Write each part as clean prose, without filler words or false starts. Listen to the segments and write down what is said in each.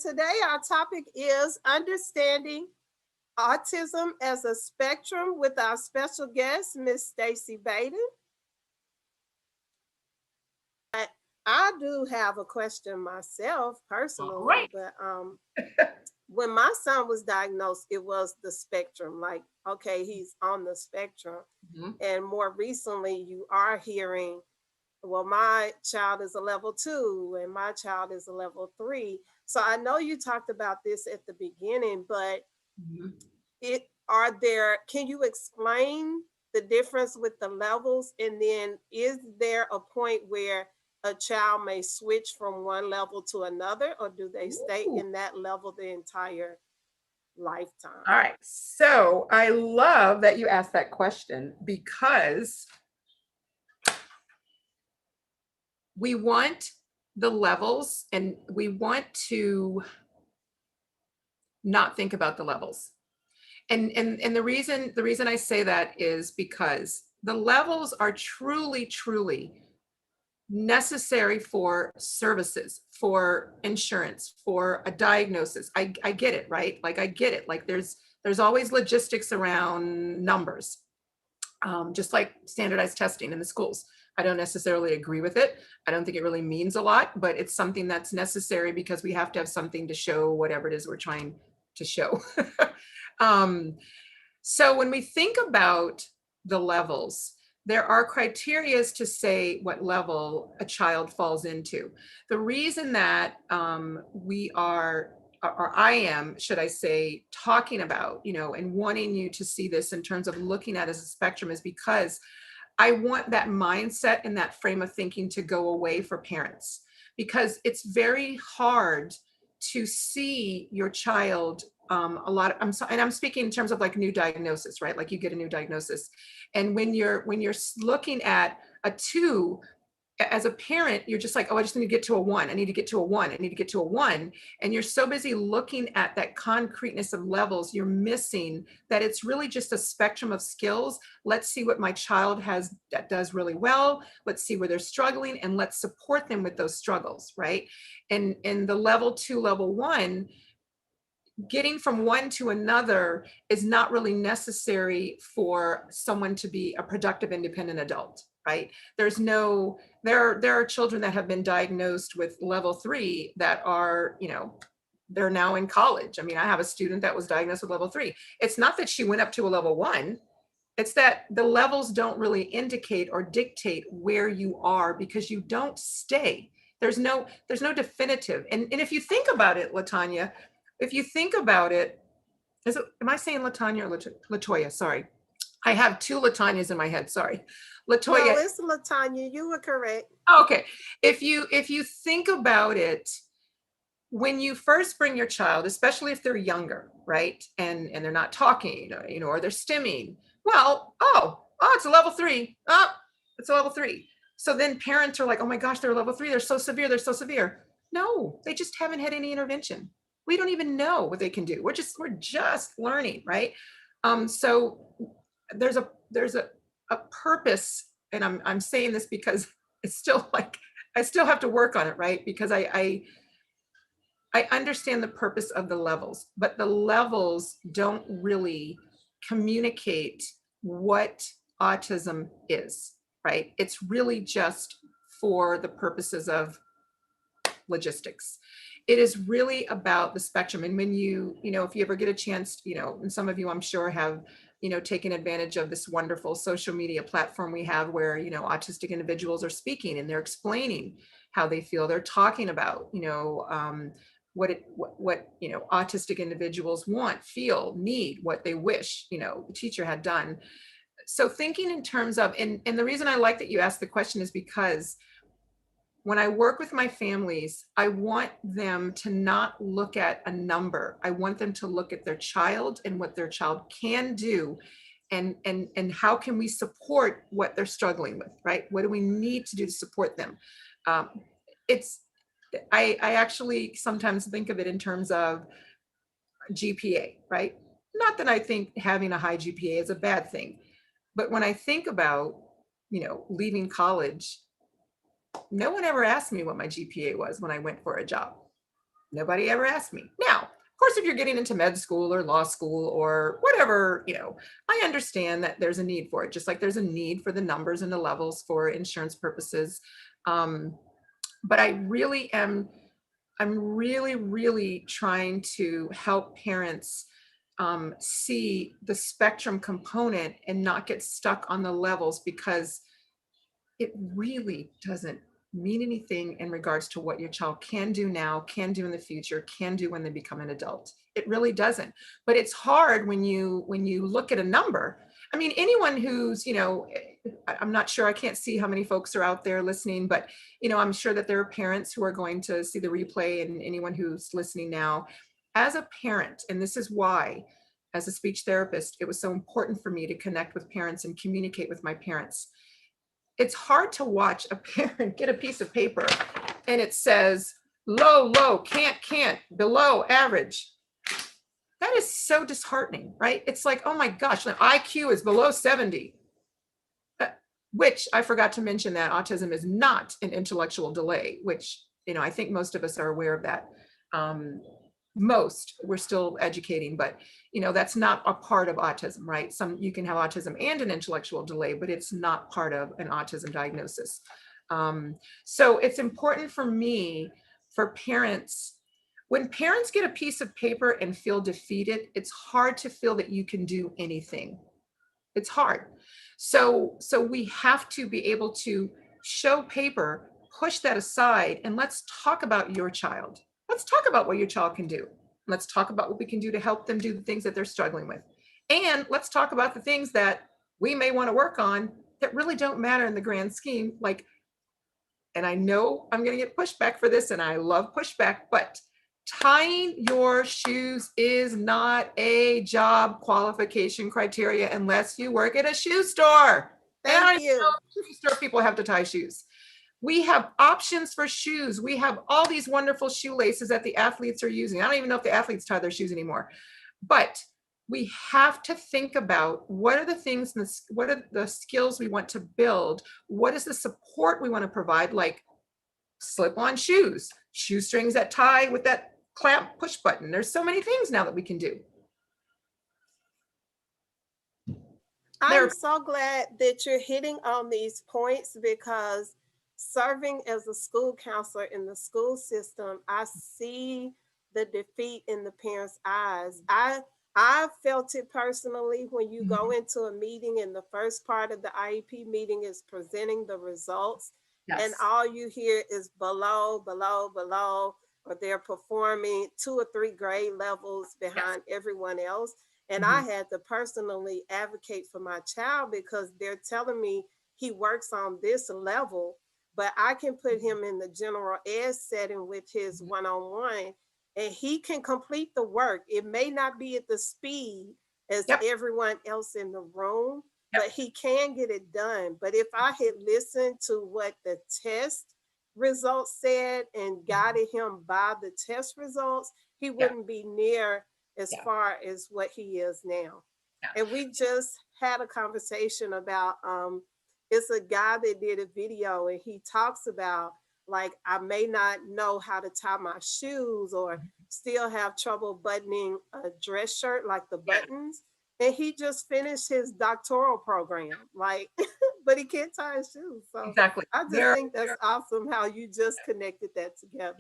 Today, our topic is understanding autism as a spectrum with our special guest, Miss Stacy Badon. I do have a question myself All personally, right. but when my son was diagnosed, it was the spectrum. Like, okay, he's on the spectrum. Mhm. And more recently, you are hearing, well, my child is a level 2 and my child is a level 3. So I know you talked about this at the beginning, but Mhm. it are there can you explain the difference with the levels, and then is there a point where a child may switch from one level to another, or do they stay Ooh. in that level the entire lifetime? All right. So I love that you asked that question because we want the levels and we want to not think about the levels. And the reason I say that is because the levels are truly necessary for services, for insurance, for a diagnosis. I get it, right? Like I get it. Like there's always logistics around numbers, just like standardized testing in the schools. I don't necessarily agree with it. I don't think it really means a lot, but it's something that's necessary because we have to have something to show whatever it is we're trying to show. um, so when we think about the levels, there are criterias to say what level a child falls into. The reason that we are, or I am, should I say, talking about, and wanting you to see this in terms of looking at it as a spectrum is because I want that mindset and that frame of thinking to go away for parents, because it's very hard to see your child a lot and I'm speaking in terms of like new diagnosis, right? Like you get a new diagnosis, and when you're looking at a 2, as a parent, you're just like, oh, I just need to get to a 1. I need to get to a 1. I need to get to a 1. And you're so busy looking at that concreteness of levels, you're missing that it's really just a spectrum of skills. Let's see what my child has that does really well. Let's see where they're struggling and let's support them with those struggles, right? And in the level 2, level 1, getting from one to another is not really necessary for someone to be a productive independent adult, right? There are children that have been diagnosed with level 3 that are, they're now in college. I mean, I have a student that was diagnosed with level 3. It's not that she went up to a level 1. It's that the levels don't really indicate or dictate where you are, because you don't stay. There's no definitive. And if you think about it, Latanya, if you think about it, am I saying Latanya or Latoya? Sorry. I have two Latanyas in my head. Sorry. No, Latoya. it's Latanya. You were correct. Oh, okay. If you think about it, when you first bring your child, especially if they're younger, right, and they're not talking, or they're stimming, well, it's a level 3. Oh, it's a level 3. So then parents are like, oh my gosh, they're level 3. They're so severe. They're so severe. No, they just haven't had any intervention. We don't even know what they can do. We're just learning, right? So there's a purpose, and I'm saying this because it's still like I still have to work on it, right? Because I understand the purpose of the levels, but the levels don't really communicate what autism is, right? It's really just for the purposes of logistics. It is really about the spectrum. And when if you ever get a chance, and some of you I'm sure have, taken advantage of this wonderful social media platform we have where, autistic individuals are speaking and they're explaining how they feel. They're talking about, what autistic individuals want, feel, need, what they wish, the teacher had done. So thinking in terms of, and the reason I like that you asked the question is because when I work with my families, I want them to not look at a number. I want them to look at their child and what their child can do, and how can we support what they're struggling with, right? What do we need to do to support them? Um, it's I actually sometimes think of it in terms of GPA, right? Not that I think having a high GPA is a bad thing, but when I think about, leaving college, no one ever asked me what my GPA was when I went for a job. Nobody ever asked me. Now, of course, if you're getting into med school or law school or whatever, I understand that there's a need for it, just like there's a need for the numbers and the levels for insurance purposes. But I'm really, really trying to help parents see the spectrum component and not get stuck on the levels, because it really doesn't mean anything in regards to what your child can do now, can do in the future, can do when they become an adult. It really doesn't. But it's hard when you look at a number. I mean, anyone who's, I'm not sure, I can't see how many folks are out there listening, but I'm sure that there are parents who are going to see the replay, and anyone who's listening now. As a parent, and this is why, as a speech therapist, it was so important for me to connect with parents and communicate with my parents. It's hard to watch a parent get a piece of paper and it says low, can't, below, average. That is so disheartening, right? It's like, oh my gosh, the IQ is below 70. Which I forgot to mention that autism is not an intellectual delay, which, I think most of us are aware of that. We're still educating, but that's not a part of autism, right? You can have autism and an intellectual delay, but it's not part of an autism diagnosis. So it's important for me, for parents, when parents get a piece of paper and feel defeated, it's hard to feel that you can do anything. It's hard. So we have to be able to show paper, push that aside, and let's talk about your child. Let's talk about what your child can do. Let's talk about what we can do to help them do the things that they're struggling with. And let's talk about the things that we may want to work on that really don't matter in the grand scheme. Like, and I know I'm going to get pushback for this, and I love pushback, but tying your shoes is not a job qualification criteria unless you work at a shoe store. Thank you. Shoe store people have to tie shoes. We have options for shoes. We have all these wonderful shoelaces that the athletes are using. I don't even know if the athletes tie their shoes anymore. But we have to think about what are the things, what are the skills we want to build? What is the support we want to provide, like slip-on shoes, shoestrings that tie with that clamp push button. There's so many things now that we can do. I'm so glad that you're hitting on these points, because serving as a school counselor in the school system, I see the defeat in the parents' eyes. I felt it personally when you go into a meeting and the first part of the IEP meeting is presenting the results. Yes. And all you hear is below, or they're performing 2 or 3 grade levels behind everyone else. And I had to personally advocate for my child, because they're telling me he works on this level, but I can put him in the general ed setting with his one-on-one, and he can complete the work. It may not be at the speed as everyone else in the room, but he can get it done. But if I had listened to what the test results said and guided him by the test results, he wouldn't be near as far as what he is now. And we just had a conversation about, it's a guy that did a video, and he talks about, like, I may not know how to tie my shoes, or still have trouble buttoning a dress shirt, like the buttons. And he just finished his doctoral program, like, but he can't tie his shoes. So exactly. I just think that's awesome how you just connected that together.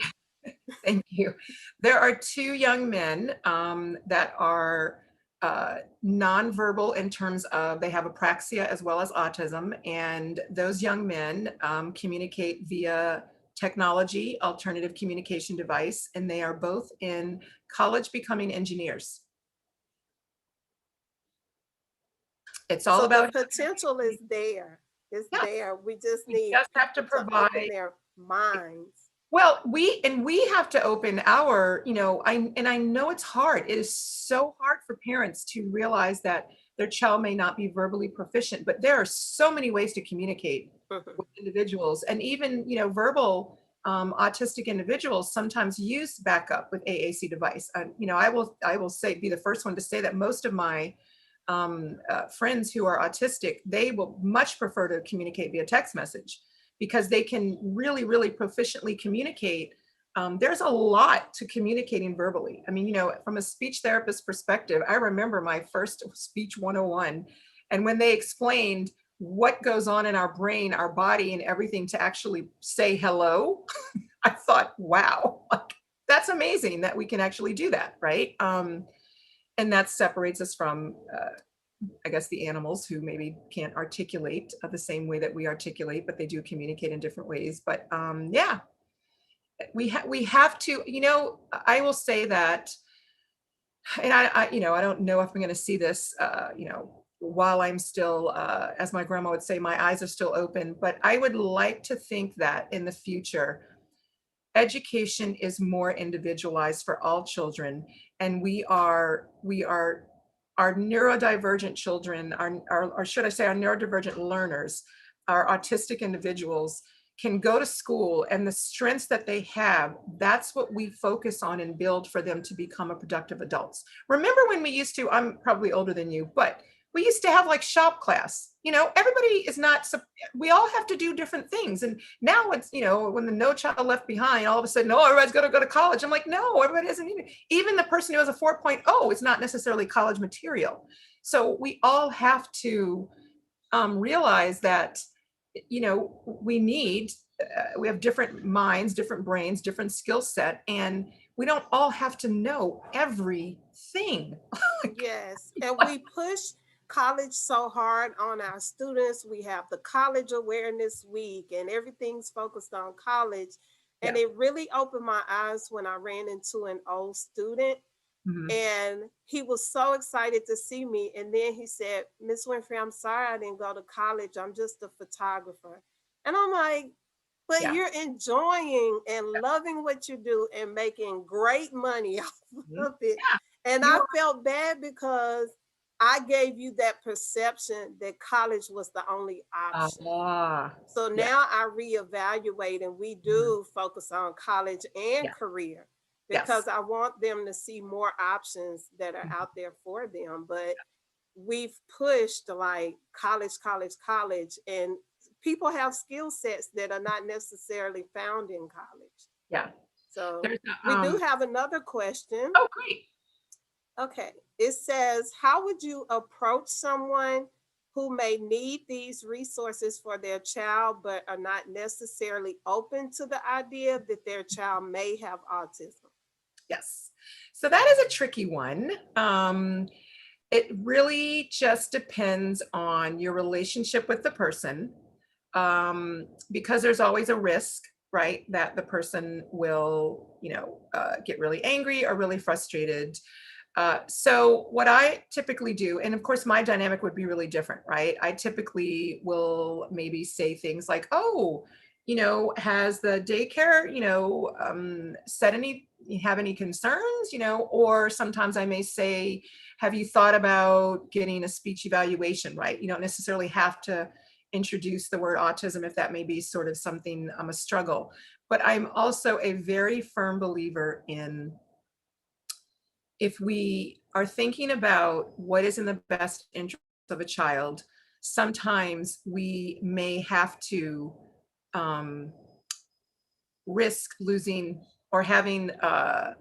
Thank you. There are 2 young men that are nonverbal in terms of they have apraxia as well as autism. And those young men communicate via technology, alternative communication device, and they are both in college becoming engineers. It's all about the potential is there. It's there. We just need have to provide open their minds. Well, we have to open our, I know it's hard. It is so hard for parents to realize that their child may not be verbally proficient, but there are so many ways to communicate with individuals. And even, verbal autistic individuals sometimes use backup with AAC device. I will be the first one to say that most of my friends who are autistic, they will much prefer to communicate via text message, because they can really, really proficiently communicate there's a lot to communicating verbally. I mean, from a speech therapist perspective, I remember my first speech 101. And when they explained what goes on in our brain, our body, and everything to actually say hello, I thought, wow, like, that's amazing that we can actually do that, right? And that separates us from, I guess, the animals who maybe can't articulate the same way that we articulate, but they do communicate in different ways. But yeah, we have to, I will say that, and I don't know if I'm going to see this, while I'm still, as my grandma would say, my eyes are still open, but I would like to think that in the future, education is more individualized for all children, and we are our neurodivergent children, or should I say our neurodivergent learners, our autistic individuals can go to school, and the strengths that they have, that's what we focus on and build for them to become a productive adults. Remember when we used to, I'm probably older than you, but we used to have like shop class. Everybody is not, we all have to do different things. And now it's, when the No Child Left Behind, all of a sudden, everybody's going to go to college. I'm like, no, everybody doesn't need it. Even the person who has a 4.0 is not necessarily college material. So we all have to realize that, we have different minds, different brains, different skill set, and we don't all have to know everything. Yes, and we push college so hard on our students. We have the College Awareness Week, and everything's focused on college. And Yeah. it really opened my eyes when I ran into an old student, Mhm. and he was so excited to see me. And then he said, "Miss Winfrey, I'm sorry I didn't go to college. I'm just a photographer." And I'm like, but Yeah. you're enjoying and loving what you do and making great money off Mhm. of it. Yeah. And You I are. felt bad because I gave you that perception that college was the only option. So Yeah. now I reevaluate, and we Mhm. do focus on college and Yeah. career because Yes. I want them to see more options that are Mhm. out there for them. But we've pushed like college, college, college, and people have skill sets that are not necessarily found in college. Yeah. So There's we do have another question. oh, great. Okay. It says, how would you approach someone who may need these resources for their child, but are not necessarily open to the idea that their child may have autism? Yes. So that is a tricky one. It really just depends on your relationship with the person, because there's always a risk, right, that the person will, get really angry or really frustrated. So what I typically do, and of course my dynamic would be really different, right? I typically will maybe say things like, "Oh, has the daycare, said any, you have any concerns, or sometimes I may say, have you thought about getting a speech evaluation, right? You don't necessarily have to introduce the word autism if that may be sort of something, a struggle. But I'm also a very firm believer in, if we are thinking about what is in the best interest of a child, sometimes we may have to um, risk losing or having uh,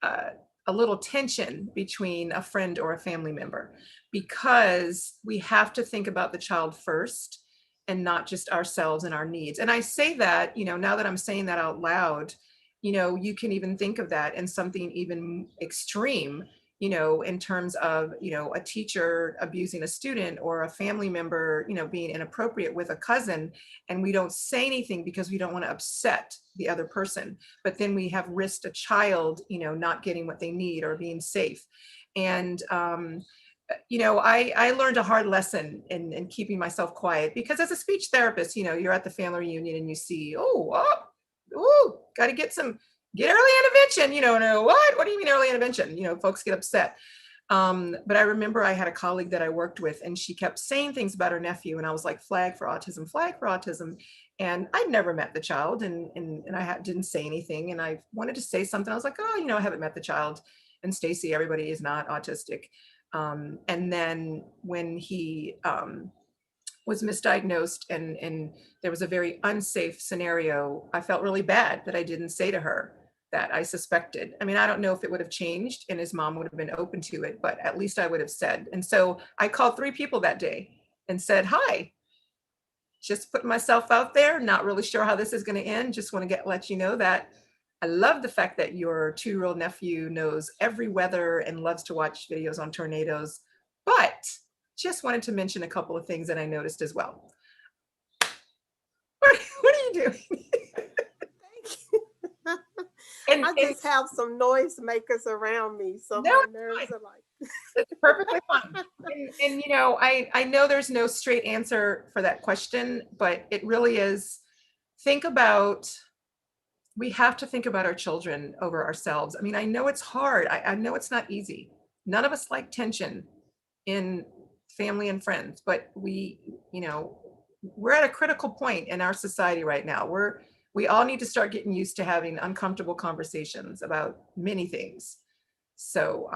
a little tension between a friend or a family member, because we have to think about the child first and not just ourselves and our needs. And I say that, now that I'm saying that out loud, you can even think of that in something even extreme, in terms of, a teacher abusing a student, or a family member, being inappropriate with a cousin, and we don't say anything because we don't want to upset the other person, but then we have risked a child, not getting what they need or being safe. And I learned a hard lesson in keeping myself quiet, because as a speech therapist, you're at the family reunion and you see, got to get early intervention, no, what do you mean early intervention? Folks get upset. But I remember I had a colleague that I worked with, and she kept saying things about her nephew, and I was like, flag for autism, flag for autism. And I'd never met the child, and I didn't say anything, and I wanted to say something. I was like, oh, I haven't met the child. And Stacy, everybody is not autistic. And then when he was misdiagnosed, and there was a very unsafe scenario, I felt really bad that I didn't say to her that I suspected. I mean, I don't know if it would have changed and his mom would have been open to it, but at least I would have said. And so I called 3 people that day and said, hi, just putting myself out there, not really sure how this is going to end. Just want to let you know that I love the fact that your 2-year-old nephew knows every weather and loves to watch videos on tornadoes, but just wanted to mention a couple of things that I noticed as well. What are you doing? Thank you. I just have some noise makers around me, so no, my nerves are like. it's perfectly fine. And you know, I know there's no straight answer for that question, but it really is. We have to think about our children over ourselves. I mean, I know it's hard. I know it's not easy. None of us like tension in family and friends, but we're at a critical point in our society right now. We all need to start getting used to having uncomfortable conversations about many things. So,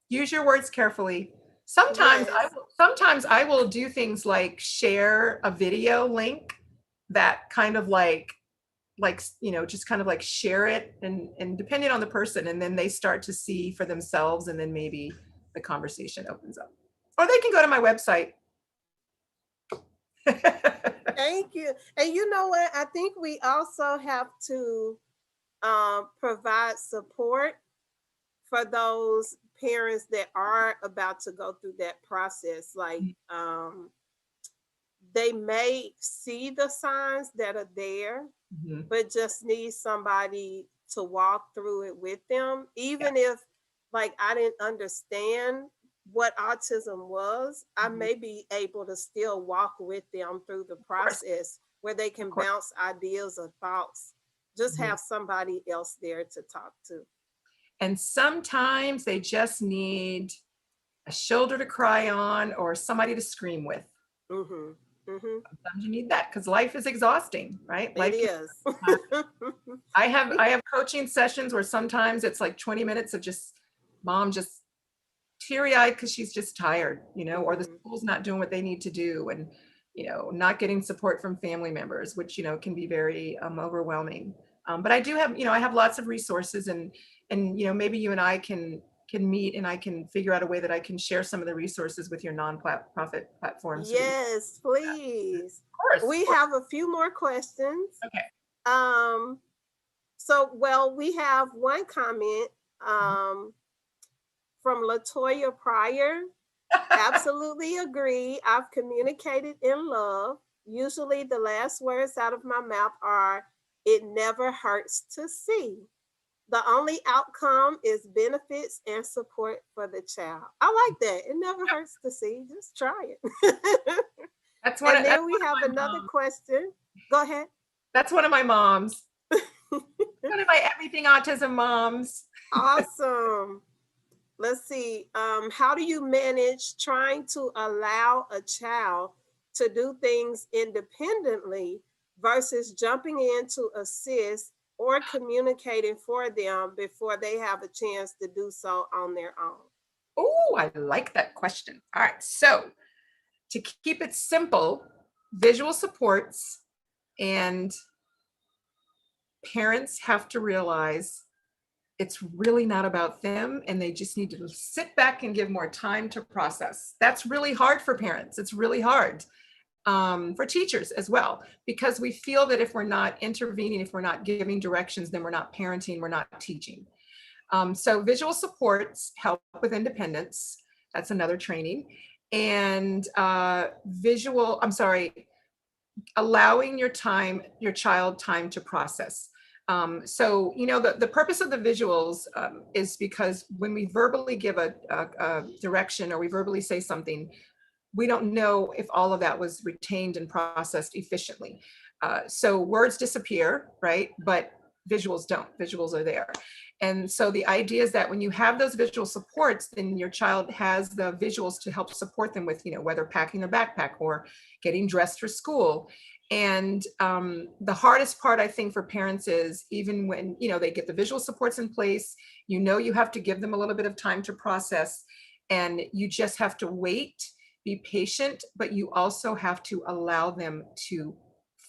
use your words carefully. Yes. Sometimes I will do things like share a video link that kind of just kind of like share it and depending on the person, and then they start to see for themselves, and then maybe the conversation opens up. Or they can go to my website. Thank you. And you know what? I think we also have to provide support for those parents that are about to go through that process. Like, they may see the signs that are there, but just need somebody to walk through it with them. Even if, like, I didn't understand what autism was, I may be able to still walk with them through the process where they can bounce ideas or thoughts. Just have somebody else there to talk to. And sometimes they just need a shoulder to cry on or somebody to scream with. Sometimes you need that because life is exhausting, right? It is. I have coaching sessions where sometimes it's like 20 minutes of just mom just teary-eyed because she's just tired, or the school's not doing what they need to do, and not getting support from family members, which can be very overwhelming. But I do have, I have lots of resources, and maybe you and I can meet, and I can figure out a way that I can share some of the resources with your nonprofit platform. Yes, please. Of course. We have a few more questions. Okay. So we have one comment from Latoya Pryor. Absolutely agree. I've communicated in love. Usually the last words out of my mouth are, "It never hurts to see." The only outcome is benefits and support for the child. I like that. It never hurts to see. Just try it. That's and then we have another question. Go ahead. That's one of my moms. One of my everything autism moms. Awesome. Let's see. How do you manage trying to allow a child to do things independently versus jumping in to assist or communicating for them before they have a chance to do so on their own? Oh, I like that question. All right. So to keep it simple, visual supports, and parents have to realize it's really not about them, and they just need to sit back and give more time to process. That's really hard for parents. It's really hard for teachers as well, because we feel that if we're not intervening, if we're not giving directions, then we're not parenting, we're not teaching. So visual supports help with independence. That's another training. And allowing your child time to process. So, the purpose of the visuals is because when we verbally give a direction, or we verbally say something, we don't know if all of that was retained and processed efficiently. So words disappear, right? But visuals don't. Visuals are there. And so the idea is that when you have those visual supports, then your child has the visuals to help support them with, whether packing their backpack or getting dressed for school. And the hardest part, I think, for parents is even when, they get the visual supports in place, you have to give them a little bit of time to process, and you just have to wait, be patient, but you also have to allow them to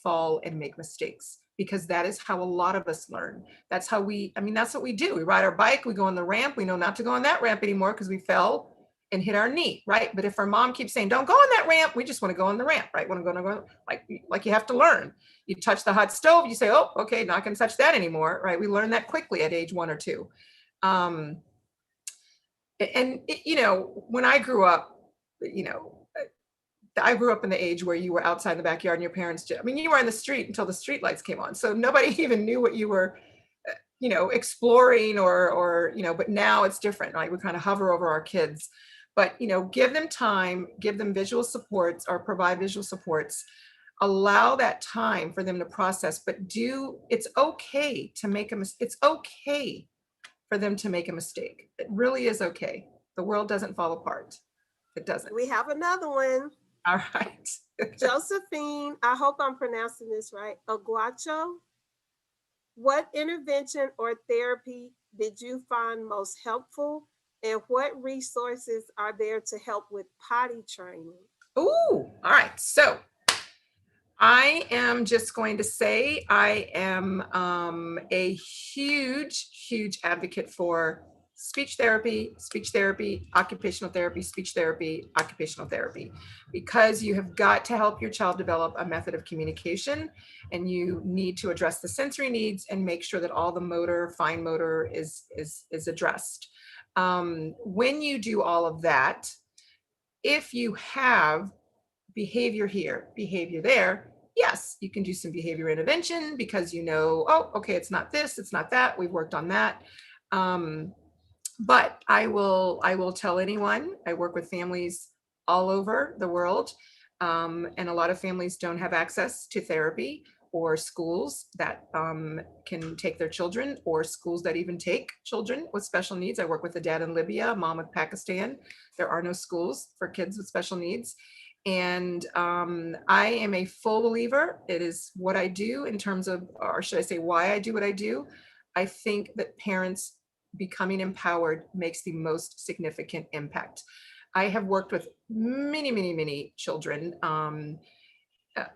fall and make mistakes, because that is how a lot of us learn. That's how that's what we do. We ride our bike, we go on the ramp, we know not to go on that ramp anymore because we fell and hit our knee, right? But if our mom keeps saying, don't go on that ramp, we just want to go on the ramp, right? Want to go, like you have to learn. You touch the hot stove, you say, oh, okay, not going to touch that anymore, right? We learn that quickly at age 1 or 2. When I grew up, I grew up in the age where you were outside in the backyard and your parents, you were in the street until the street lights came on. So nobody even knew what you were, exploring or, but now it's different. Like we kind of hover over our kids, but, give them time, give them visual supports or provide visual supports, allow that time for them to process, but it's okay to make it's okay for them to make a mistake. It really is okay. The world doesn't fall apart. It doesn't. We have another one. All right. Josephine, I hope I'm pronouncing this right. Aguacho, what intervention or therapy did you find most helpful? And what resources are there to help with potty training? Ooh, all right. So I am just going to say I am a huge advocate for speech therapy, occupational therapy, speech therapy, occupational therapy, because you have got to help your child develop a method of communication, and you need to address the sensory needs and make sure that all the fine motor is addressed. When you do all of that, if you have behavior here, behavior there, yes, you can do some behavior intervention because oh, okay, it's not this, it's not that, we've worked on that. But I will tell anyone, I work with families all over the world, and a lot of families don't have access to therapy or schools that can take their children, or schools that even take children with special needs. I work with a dad in Libya, a mom with Pakistan. There are no schools for kids with special needs. And I am a full believer. It is what I do in terms of, or should I say why I do what I do. I think that parents becoming empowered makes the most significant impact. I have worked with many children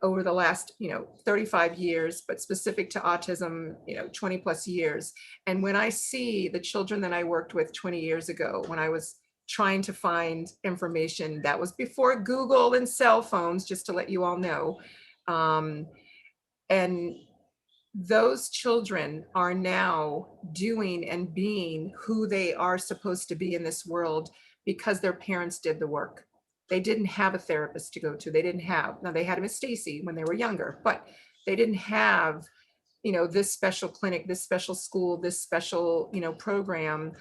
over the last 35 years, but specific to autism 20 plus years. And when I see the children that I worked with 20 years ago, when I was trying to find information, that was before Google and cell phones, just to let you all know, and those children are now doing and being who they are supposed to be in this world because their parents did the work. They didn't have a therapist to go to. Now they had Miss Stacy when they were younger, but they didn't have, this special clinic, this special school, this special, program.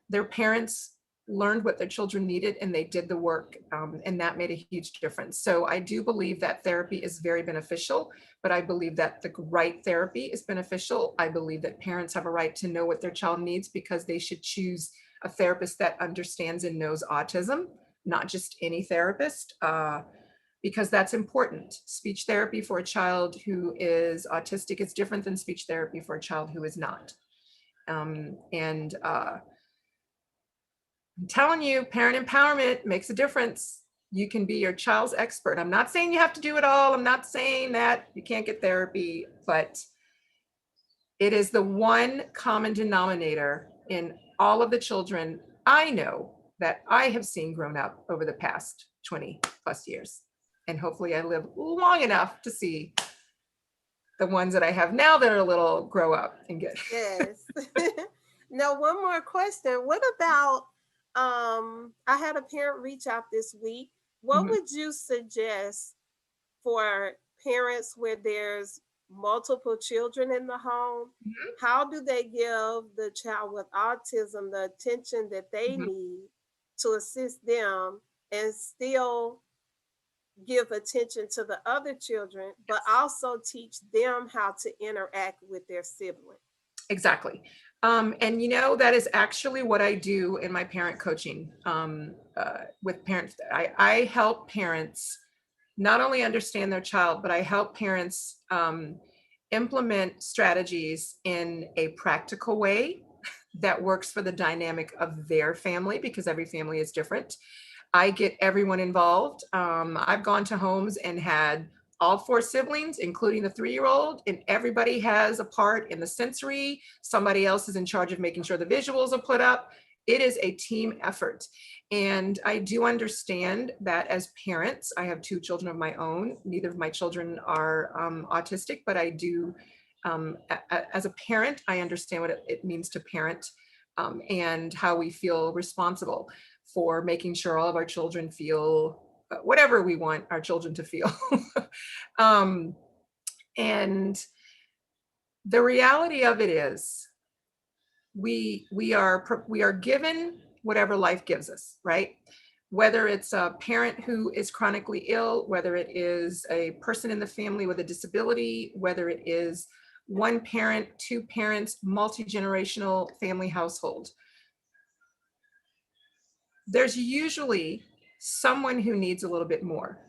Their parents learned what their children needed and they did the work, and that made a huge difference. So I do believe that therapy is very beneficial, but I believe that the right therapy is beneficial. I believe that parents have a right to know what their child needs because they should choose a therapist that understands and knows autism, not just any therapist, because that's important. Speech therapy for a child who is autistic is different than speech therapy for a child who is not. I'm telling you, parent empowerment makes a difference. You can be your child's expert. I'm not saying you have to do it all. I'm not saying that you can't get therapy, but it is the one common denominator in all of the children I know that I have seen grown up over the past 20 plus years. And hopefully I live long enough to see the ones that I have now that are a little grow up and get. Yes. Now, one more question. What about, I had a parent reach out this week. What would you suggest for parents where there's multiple children in the home? How do they give the child with autism the attention that they need to assist them and still give attention to the other children, but also teach them how to interact with their sibling? Exactly. And that is actually what I do in my parent coaching with parents. I help parents not only understand their child, but I help parents implement strategies in a practical way that works for the dynamic of their family, because every family is different. I get everyone involved. I've gone to homes and had all four siblings, including the 3-year-old, and everybody has a part in the sensory. Somebody else is in charge of making sure the visuals are put up. It is a team effort. And I do understand that as parents, I have 2 children of my own. Neither of my children are autistic, but I do, as a parent, I understand what it means to parent, and how we feel responsible for making sure all of our children feel whatever we want our children to feel. um, and the reality of it is, we are given whatever life gives us, right? Whether it's a parent who is chronically ill, whether it is a person in the family with a disability, whether it is one parent, 2 parents, multi-generational family household, there's usually someone who needs a little bit more.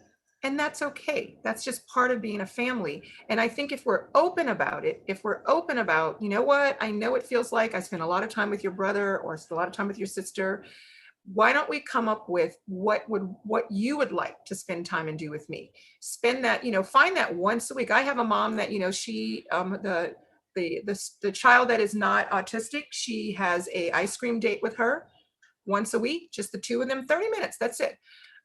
And that's okay. That's just part of being a family. And I think if we're open about it, if we're open about, you know what, I know it feels like I spent a lot of time with your brother or a lot of time with your sister. Why don't we come up with what you would like to spend time and do with me? Spend that, find that once a week. I have a mom that, she, the child that is not autistic, she has a ice cream date with her once a week, just the 2 of them, 30 minutes. That's it.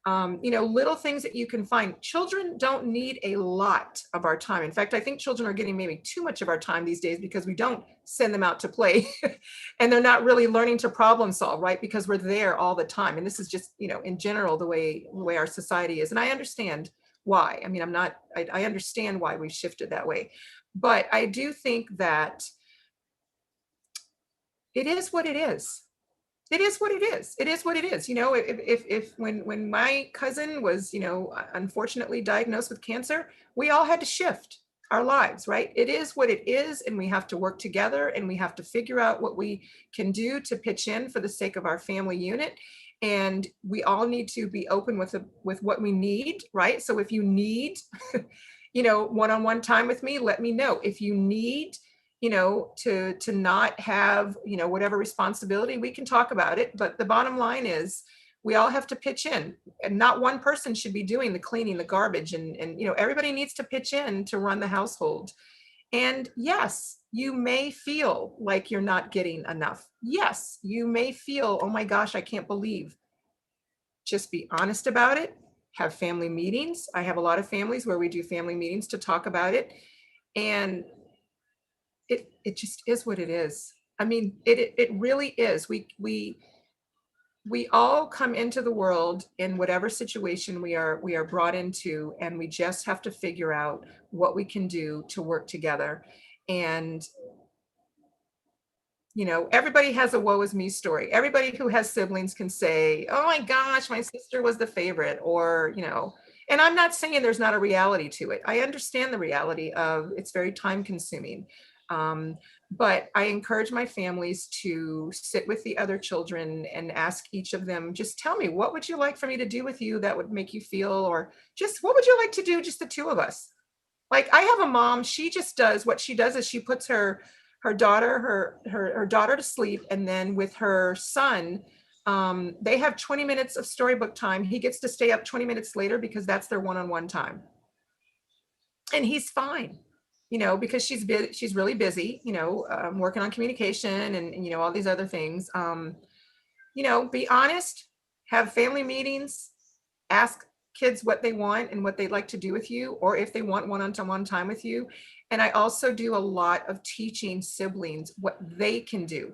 Little things that you can find. Children don't need a lot of our time. In fact, I think children are getting maybe too much of our time these days because we don't send them out to play and they're not really learning to problem solve, right? Because we're there all the time. And this is just, in general, the way our society is. And I understand why. I mean, I understand why we've shifted that way. But I do think that it is what it is. It is what it is. It is what it is. If when my cousin was, unfortunately diagnosed with cancer, we all had to shift our lives, right? It is what it is, and we have to work together, and we have to figure out what we can do to pitch in for the sake of our family unit. And we all need to be open with what we need, right? So if you need, one-on-one time with me, let me know. If you need to not have, whatever responsibility, we can talk about it. But the bottom line is we all have to pitch in, and not one person should be doing the cleaning, the garbage, and everybody needs to pitch in to run the household. And yes, you may feel like you're not getting enough. Yes, you may feel, oh my gosh, I can't believe. Just be honest about it. Have family meetings. I have a lot of families where we do family meetings to talk about it. And it just is what it is. I mean, it really is. We all come into the world in whatever situation we are brought into, and we just have to figure out what we can do to work together. And everybody has a woe is me story. Everybody who has siblings can say, oh my gosh, my sister was the favorite, or and I'm not saying there's not a reality to it. I understand the reality of it's very time consuming. But I encourage my families to sit with the other children and ask each of them, just tell me, what would you like for me to do with you that would make you feel, or just what would you like to do, just the 2 of us? Like, I have a mom, she just does, what she does is she puts her daughter to sleep, and then with her son, they have 20 minutes of storybook time. He gets to stay up 20 minutes later because that's their one-on-one time. And he's fine, because she's really busy, working on communication and all these other things. Be honest, have family meetings, ask kids what they want and what they'd like to do with you, or if they want one-on-one time with you. And I also do a lot of teaching siblings what they can do.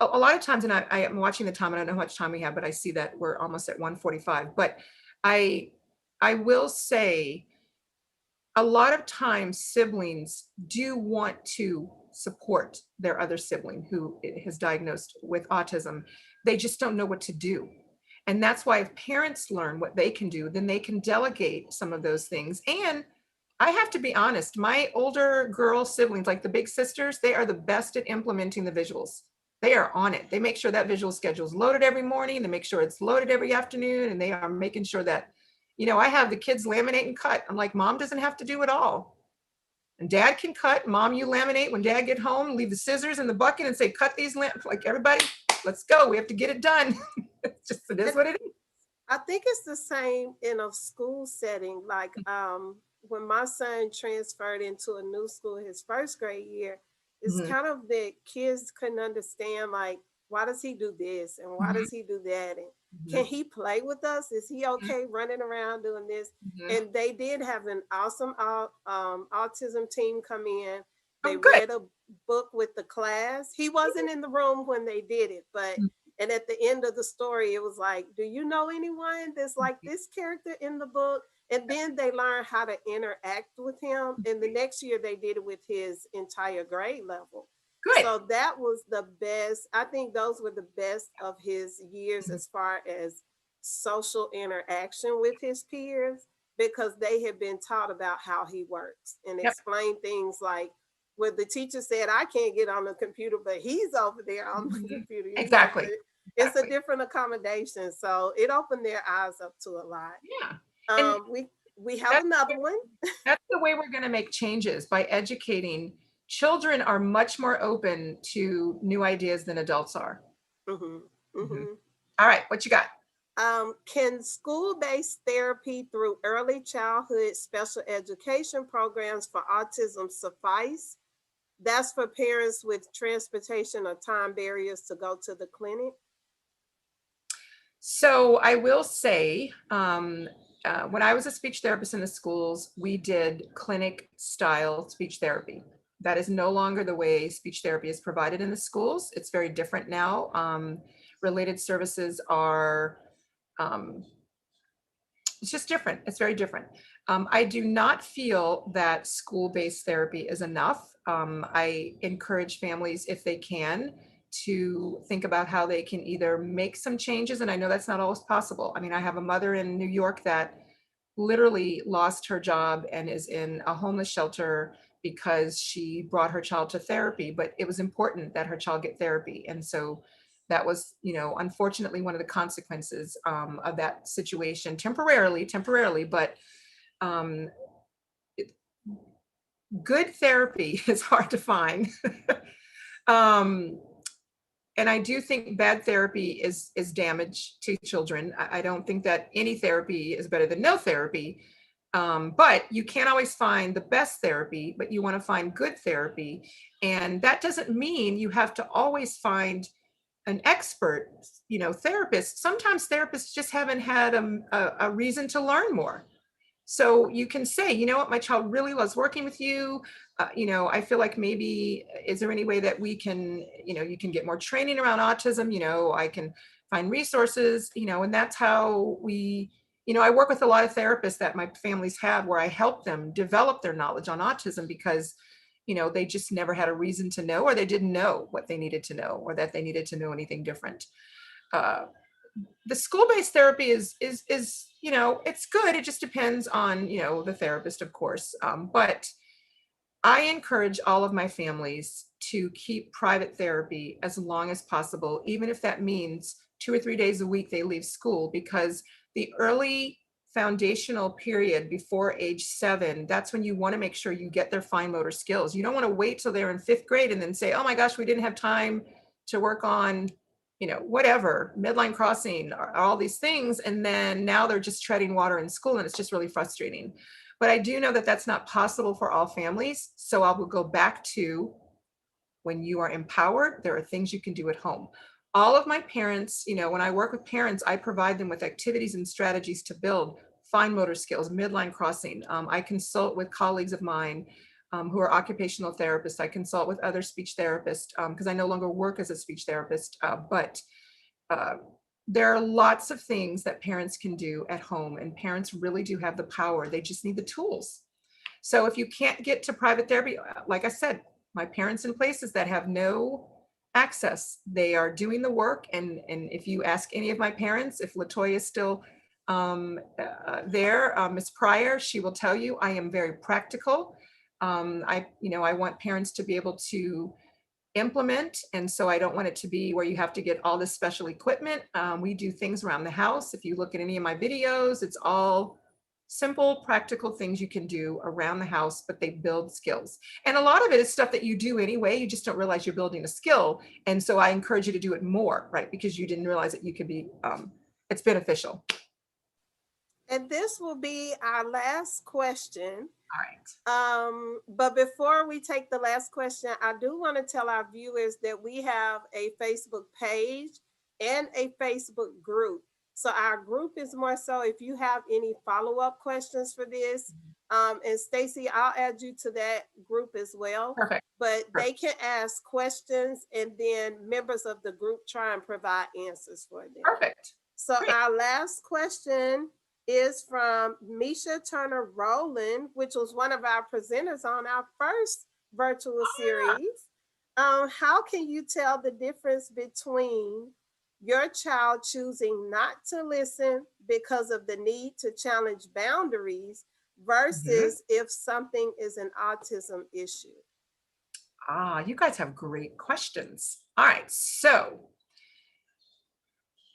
A lot of times, and I am watching the time, and I don't know how much time we have, but I see that we're almost at 1:45. But I will say, a lot of times siblings do want to support their other sibling who is diagnosed with autism. They just don't know what to do. And that's why if parents learn what they can do, then they can delegate some of those things. And I have to be honest, my older girl siblings, like the big sisters, they are the best at implementing the visuals. They are on it. They make sure that visual schedule is loaded every morning. They make sure it's loaded every afternoon. And they are making sure that, I have the kids laminate and cut. I'm like, mom doesn't have to do it all. And dad can cut. Mom, you laminate. When dad get home, leave the scissors in the bucket and say, cut these like, everybody, let's go. We have to get it done. It is what it is. I think it's the same in a school setting. Like when my son transferred into a new school his first grade year, it's Mhm, kind of the kids couldn't understand, like, why does he do this and why mhm, does he do that, and can mhm, he play with us? Is he mhm, okay running around doing this? mhm. And they did have an awesome autism team come in. They Oh, good. read a book with the class. He wasn't in the room when they did it, but Mhm, and at the end of the story, it was like, do you know anyone that's like mhm. this character in the book? And then they learned how to interact with him. And the next year they did it with his entire grade level. Good. So that was the best. I think those were the best of his years Mhm. as far as social interaction with his peers, because they had been taught about how he works and Yep. explain things like, where the teacher said, I can't get on the computer, but he's over there on the Mhm. computer, Exactly. but it's a Exactly. different accommodation. So it opened their eyes up to a lot. Yeah. And We have that's another one. that's the way we're going to make changes by educating. Children are much more open to new ideas than adults are. Hmm. Mhm. Hmm. All right, what you got? Can school-based therapy through early childhood special education programs for autism suffice? That's for parents with transportation or time barriers to go to the clinic. So I will say, when I was a speech therapist in the schools, we did clinic style speech therapy. That is no longer the way speech therapy is provided in the schools. It's very different now. Related services are, um, it's just different. It's very different. I do not feel that school-based therapy is enough. I encourage families, if they can, to think about how they can either make some changes, and I know that's not always possible. I mean, I have a mother in New York that literally lost her job and is in a homeless shelter because she brought her child to therapy, but it was important that her child get therapy. And so that was, unfortunately one of the consequences of that situation temporarily, but um, it- good therapy is hard to find. um, and I do think bad therapy is damage to children. I don't think that any therapy is better than no therapy. But you can't always find the best therapy, but you want to find good therapy. And that doesn't mean you have to always find an expert, therapist. Sometimes therapists just haven't had a reason to learn more. So you can say, you know what, my child really loves working with you. I feel like maybe, is there any way that we can, you can get more training around autism? I can find resources, and that's how I work with a lot of therapists that my families have where I help them develop their knowledge on autism because, they just never had a reason to know, or they didn't know what they needed to know, or that they needed to know anything different. Uh, the school-based therapy is it's good. It just depends on the therapist, of course. But I encourage all of my families to keep private therapy as long as possible, even if that means 2 or 3 days a week they leave school, because the early foundational period before age 7, that's when you want to make sure you get their fine motor skills. You don't want to wait till they're in 5th grade and then say, oh my gosh, we didn't have time to work on whatever, midline crossing, or all these things. And then now they're just treading water in school, and it's just really frustrating. But I do know that that's not possible for all families. So I will go back to, when you are empowered, there are things you can do at home. All of my parents, when I work with parents, I provide them with activities and strategies to build fine motor skills, midline crossing. I consult with colleagues of mine who are occupational therapists. I consult with other speech therapists because I no longer work as a speech therapist, but uh, there are lots of things that parents can do at home, and parents really do have the power. They just need the tools. So if you can't get to private therapy, like I said, my parents in places that have no access, they are doing the work. And if you ask any of my parents, if Latoya is still there, Miss Pryor, she will tell you I am very practical. I want parents to be able to implement. And so I don't want it to be where you have to get all this special equipment. We do things around the house. If you look at any of my videos, it's all simple, practical things you can do around the house, but they build skills. And a lot of it is stuff that you do anyway. You just don't realize you're building a skill. And so I encourage you to do it more, right? Because you didn't realize that you could be, it's beneficial. And this will be our last question. All right. But before we take the last question, I do want to tell our viewers that we have a Facebook page and a Facebook group. So our group is more so if you have any follow-up questions for this, and Stacy, I'll add you to that group as well. Perfect. But they Perfect. can ask questions, and then members of the group try and provide answers for them. Perfect. So Great. our last question is from Misha Turner Rowland, which was one of our presenters on our first virtual series. How can you tell the difference between your child choosing not to listen because of the need to challenge boundaries versus if something is an autism issue? You guys have great questions. All right. So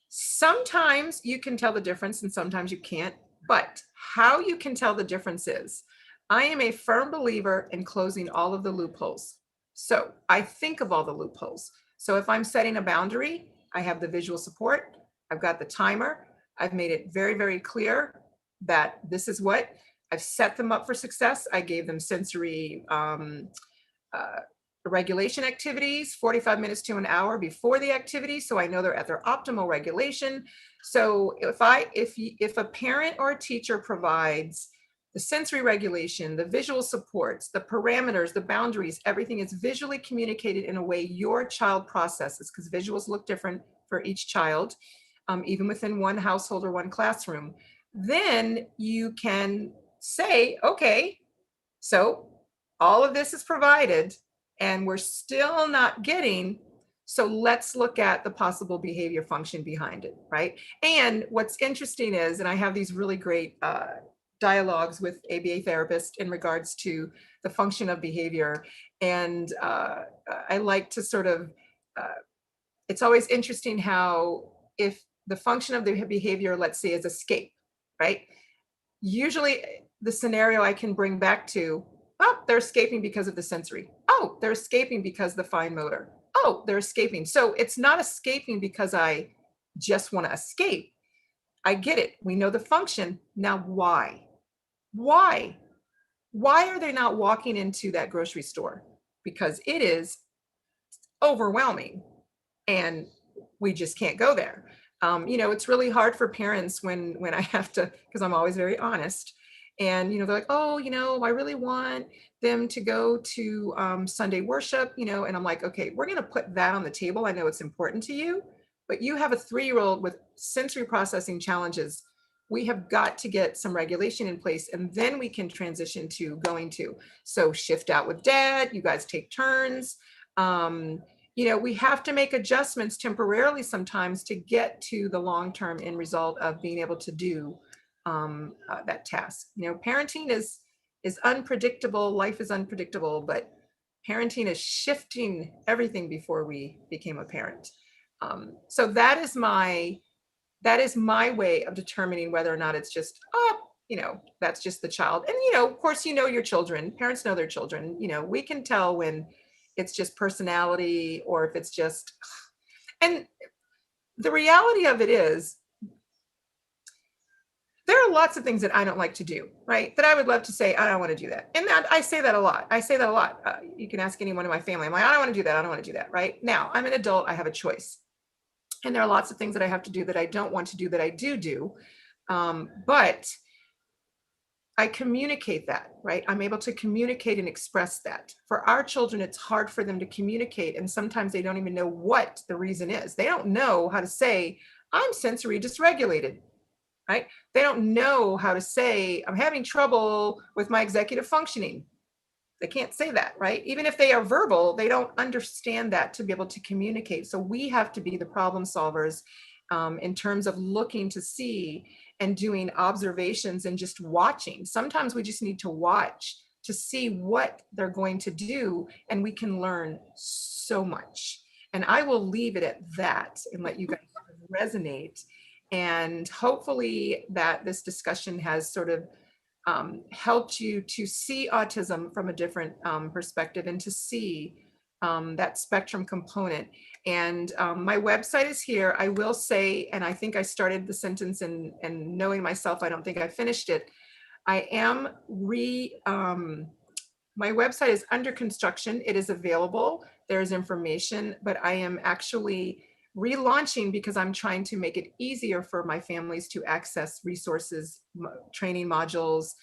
sometimes you can tell the difference and sometimes you can't. But how you can tell the difference is I am a firm believer in closing all of the loopholes. So I think of all the loopholes. So if I'm setting a boundary, I have the visual support, I've got the timer, I've made it very, very clear that this is what I've set them up for success. I gave them sensory regulation activities 45 minutes to an hour before the activity, so I know they're at their optimal regulation. So if a parent or a teacher provides the sensory regulation, the visual supports, the parameters, the boundaries, everything is visually communicated in a way your child processes, because visuals look different for each child, even within one household or one classroom. Then you can say, okay, so all of this is provided and we're still not getting, so let's look at the possible behavior function behind it, right? And what's interesting is, and I have these really great dialogues with ABA therapists in regards to the function of behavior. And I like to sort of, it's always interesting how if the function of the behavior, let's say, is escape, right? Usually the scenario I can bring back to, oh, they're escaping because of the sensory. Oh, they're escaping because the fine motor. Oh, they're escaping. So it's not escaping because I just want to escape. I get it. We know the function. Now, why? Why? Why are they not walking into that grocery store? Because it is overwhelming and we just can't go there. It's really hard for parents when I have to, because I'm always very honest. And, they're like, oh, I really want them to go to Sunday worship, and I'm like, okay, we're going to put that on the table. I know it's important to you, but you have a 3-year-old with sensory processing challenges. We have got to get some regulation in place, and then we can transition to going to. So shift out with dad, you guys take turns. We have to make adjustments temporarily sometimes to get to the long-term end result of being able to do that task. Parenting is unpredictable. Life is unpredictable, but parenting is shifting everything before we became a parent. So that is my way of determining whether or not it's just, that's just the child. And, of course, your children, parents know their children, we can tell when it's just personality or if it's just, and the reality of it is there are lots of things that I don't like to do, right? That I would love to say, I don't want to do that. And I say that a lot. You can ask anyone in my family. I'm like, I don't want to do that. I don't want to do that, right? Now, I'm an adult. I have a choice. And there are lots of things that I have to do that I don't want to do that I do. But I communicate that, right? I'm able to communicate and express that. For our children, it's hard for them to communicate. And sometimes they don't even know what the reason is. They don't know how to say, I'm sensory dysregulated, right? They don't know how to say, I'm having trouble with my executive functioning. They can't say that, right? Even if they are verbal, they don't understand that to be able to communicate. So we have to be the problem solvers in terms of looking to see and doing observations and just watching. Sometimes we just need to watch to see what they're going to do, and we can learn so much. And I will leave it at that and let you guys resonate. And hopefully that this discussion has sort of helped you to see autism from a different perspective and to see that spectrum component. And my website is here. I will say, and I think I started the sentence and knowing myself, I don't think I finished it. I am my website is under construction. It is available. There's information, but I am actually relaunching because I'm trying to make it easier for my families to access resources, training modules,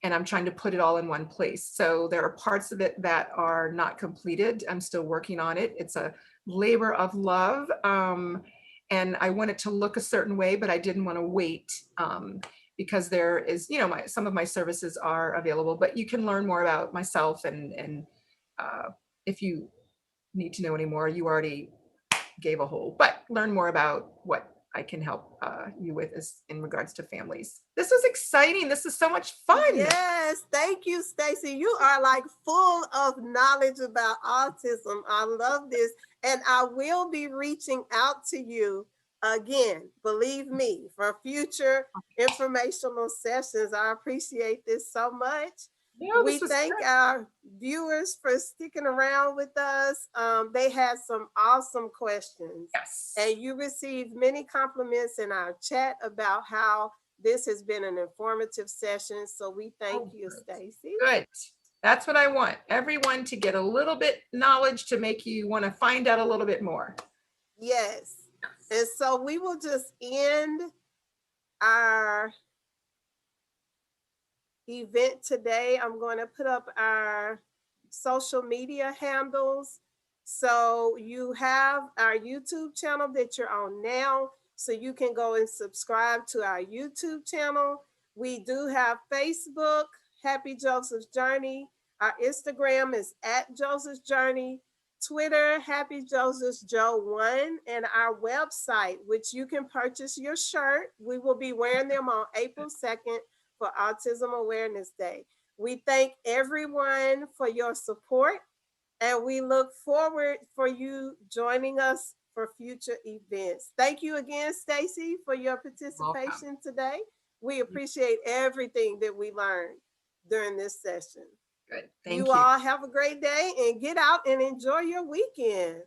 and I'm trying to put it all in one place. So there are parts of it that are not completed. I'm still working on it. It's a labor of love. And I want it to look a certain way, but I didn't want to wait. Because there is, some of my services are available, but you can learn more about myself. And if you need to know any more, you already gave a whole, but learn more about what I can help you with is in regards to families. This was exciting. This is so much fun. Yes, thank you, Stacy. You are like full of knowledge about autism. I love this. And I will be reaching out to you again, believe me, for future informational sessions. I appreciate this so much. No, We this was thank good. our viewers for sticking around with us. They had some awesome questions. Yes. And you received many compliments in our chat about how this has been an informative session. So we thank you, Stacy. Good. That's what I want. Everyone to get a little bit knowledge to make you want to find out a little bit more. Yes. And so we will just end our event today. I'm going to put up our social media handles. So you have our YouTube channel that you're on now. So you can go and subscribe to our YouTube channel. We do have Facebook, Happy Joseph's Journey. Our Instagram is at Joseph's Journey. Twitter, Happy Joseph's Joe 1, and our website, which you can purchase your shirt. We will be wearing them on April 2nd for Autism Awareness Day. We thank everyone for your support, and we look forward for you joining us for future events. Thank you again, Stacy, for your participation today. We appreciate everything that we learned during this session. Good. Thank you all have a great day and get out and enjoy your weekend.